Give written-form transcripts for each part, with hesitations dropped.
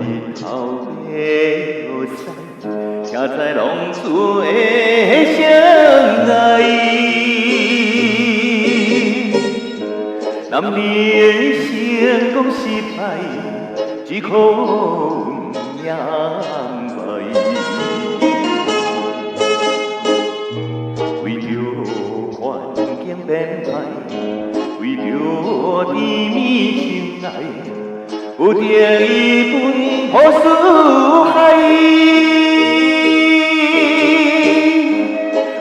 日头要落西，请在浪子的相爱。男儿的成功失败，只可命歹。为着环境变歹，为着甜蜜情爱，有定伊奔波四海。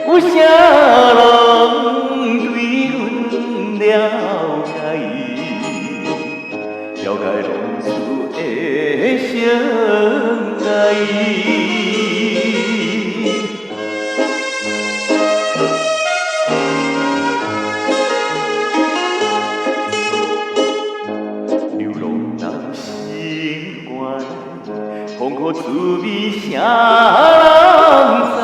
有啥人对阮了解？了解浪子的相爱。流浪人心肝，痛苦滋味啥人知？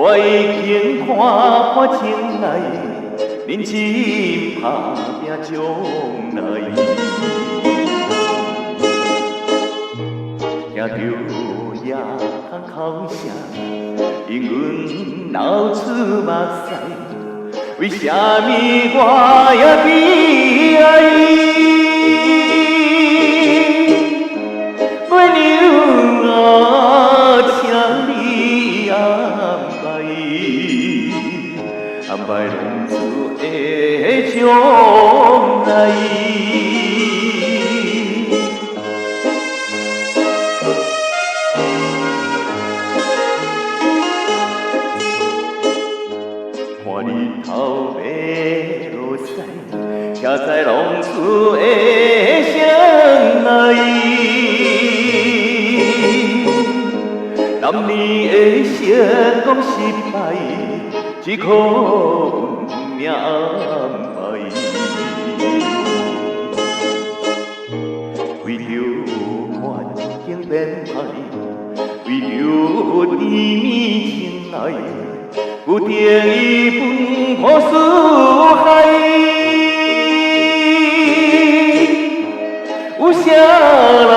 我已经看破情来，认真打拼将来。听着夜空哭声，因阮流出目屎，为啥物我也悲哀？要流啊，请你安排浪子的将来。看日头要落西，请在浪子的相爱。男儿的成功失败，只可命歹。为着环境变歹，为着甜蜜情爱，有定伊奔波四海。有啥人